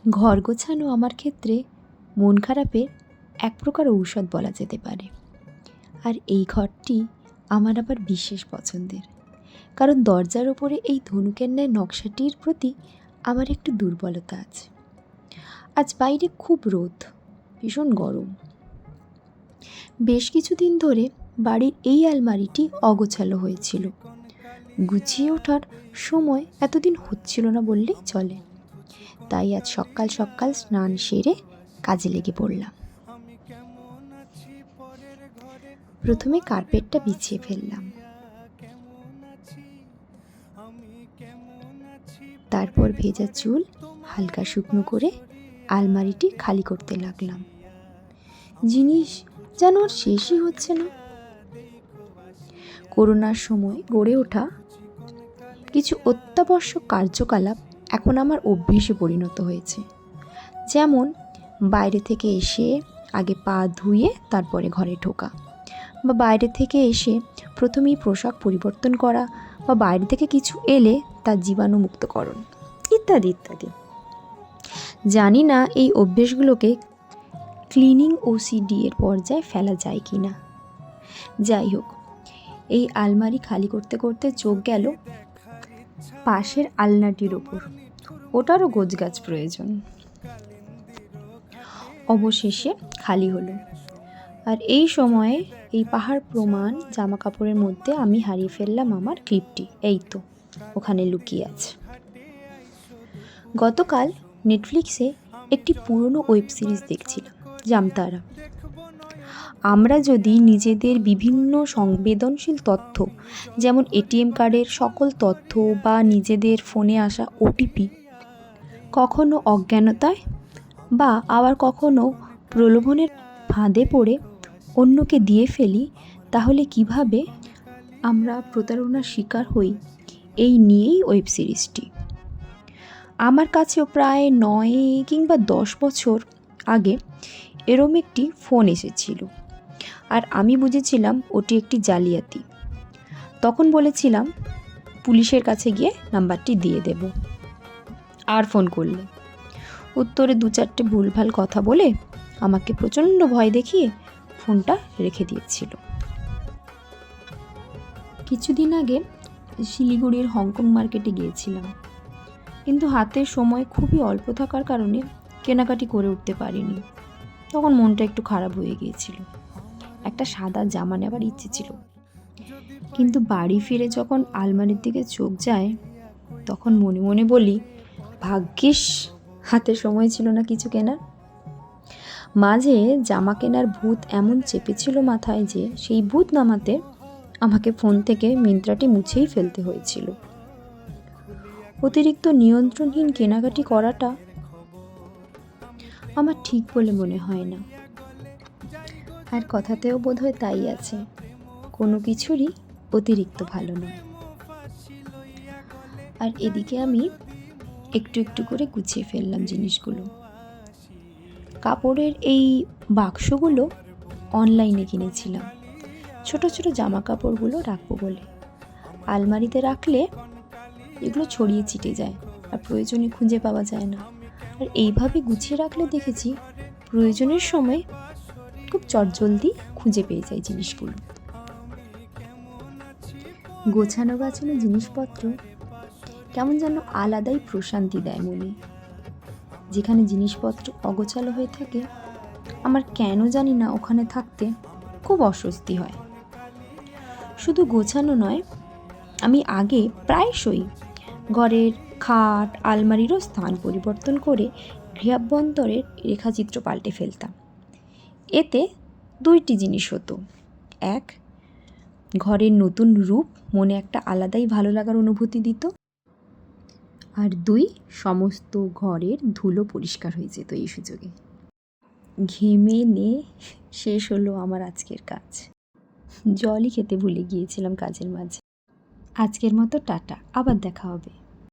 ঘর গোছানো আমার ক্ষেত্রে মন খারাপের এক প্রকার ঔষধ বলা যেতে পারে। আর এই ঘরটি আমার আবার বিশেষ পছন্দের, কারণ দরজার ওপরে এই ধনুকের ন্যায় নকশাটির প্রতি আমার একটু দুর্বলতা আছে। আজ বাইরে খুব রোদ, ভীষণ গরম। বেশ কিছুদিন ধরে বাড়ির এই আলমারিটি অগোছালো হয়েছিল, গুছিয়ে ওঠার সময় এতদিন হচ্ছিল না বললেই চলে। তাই আজ সকাল সকাল স্নান সেরে কাজে লেগে পড়লাম। প্রথমে কার্পেটটা বিছিয়ে ফেললাম, তারপর ভেজা চুল হালকা শুকনো করে আলমারিটি খালি করতে লাগলাম। জিনিস যেন আর শেষই হচ্ছে না। করোনার সময় গড়ে ওঠা কিছু অত্যাবশ্যক কার্যকলাপ এখন আমার অভ্যেসে পরিণত হয়েছে। যেমন বাইরে থেকে এসে আগে পা ধুয়ে তারপরে ঘরে ঢোকা, বা বাইরে থেকে এসে প্রথমেই পোশাক পরিবর্তন করা, বা বাইরে থেকে কিছু এলে তার জীবাণুমুক্তকরণ, ইত্যাদি ইত্যাদি। জানি না এই অভ্যেসগুলোকে ক্লিনিং ওসিডি এর পর্যায়ে ফেলা যায় কি না। যাই হোক, এই আলমারি খালি করতে করতে চোখ গেল পাশের আলনাটির ওপর, ওটারও গোছগাছ প্রয়োজন। অবশেষে খালি হলো। আর এই সময়ে এই পাহাড় প্রমাণ জামা কাপড়ের মধ্যে আমি হারিয়ে ফেললাম আমার ক্লিপটি। এই তো ওখানে লুকিয়ে আছে। গতকাল নেটফ্লিক্সে একটি পুরনো ওয়েব সিরিজ দেখছিলাম, জামতারা। আমরা যদি নিজেদের বিভিন্ন সংবেদনশীল তথ্য, যেমন এটিএম কার্ডের সকল তথ্য বা নিজেদের ফোনে আসা ওটিপি কখনো অজ্ঞানতায় বা আবার কখনো প্রলোভনের ফাঁদে পড়ে অন্যকে দিয়ে ফেলি, তাহলে কিভাবে আমরা প্রতারণার শিকার হই, এই নিয়েই ওয়েব সিরিজটি। আমার কাছেও প্রায় 9 কিংবা 10 বছর আগে এরম একটি ফোন এসেছিল, আর আমি বুঝেছিলাম ওটি একটি জালিয়াতি। তখন বলেছিলাম পুলিশের কাছে গিয়ে নাম্বারটি দিয়ে দেব, আর ফোন করলে উত্তরে 2-4টে ভুলভাল কথা বলে আমাকে প্রচণ্ড ভয় দেখিয়ে ফোনটা রেখে দিয়েছিল। কিছুদিন আগে শিলিগুড়ির হংকং মার্কেটে গিয়েছিলাম, কিন্তু হাতে সময় খুবই অল্প থাকার কারণে কেনাকাটি করে উঠতে পারিনি। তখন মনটা একটু খারাপ হয়ে গিয়েছিল। একটা সাদা জামা নেবার ইচ্ছে ছিল, কিন্তু বাড়ি ফিরে যখন আলমারির দিকে চোখ যায়, তখন মনে মনে বলি, ভাগ্যিস হাতে সময় ছিল না কিছু কেনার। মাঝে জামা কেনার ভূত এমন চেপেছিল মাথায় যে সেই ভূত নামাতে আমাকে ফোন থেকে মিন্ত্রাটি মুছেই ফেলতে হয়েছিল। অতিরিক্ত নিয়ন্ত্রণহীন কেনাকাটি করাটা আমার ঠিক বলে মনে হয় না। আর কথাতেও বোধহয় তাই আছে, কোনো কিছুরই অতিরিক্ত ভালো নয়। আর এদিকে আমি একটু একটু করে গুছিয়ে ফেললাম জিনিসগুলো। কাপড়ের এই বাক্সগুলো অনলাইনে কিনেছিলাম, ছোট ছোট জামা কাপড়গুলো রাখবো বলে। আলমারিতে রাখলে এগুলো ছড়িয়ে ছিটে যায়, আর প্রয়োজনে খুঁজে পাওয়া যায় না। আর এইভাবে গুছিয়ে রাখলে দেখেছি প্রয়োজনের সময় খুব চটজলদি খুঁজে পেয়ে যায় জিনিসগুলো। গোছানো গাছানো জিনিসপত্র কেমন যেন আলাদাই প্রশান্তি দেয় মনে। যেখানে জিনিসপত্র অগোছালো হয়ে থাকে, আমার কেন জানি না ওখানে থাকতে খুব অস্বস্তি হয়। শুধু গোছানো নয়, আমি আগে প্রায়শই ঘরের খাট আলমারিরও স্থান পরিবর্তন করে গৃহাভ্যন্তরের রেখাচিত্র পাল্টে ফেলতাম। এতে 2টি জিনিস হতো। 1, ঘরের নতুন রূপ মনে একটা আলাদাই ভালো লাগার অনুভূতি দিত। আর 2, সমস্ত ঘরের ধুলো পরিষ্কার হয়ে যেত এই সুযোগে। ঘেমে নে শেষ হলো আমার আজকের কাজ। জলই খেতে ভুলে গিয়েছিলাম কাজের মাঝে। আজকের মতো টাটা, আবার দেখা হবে।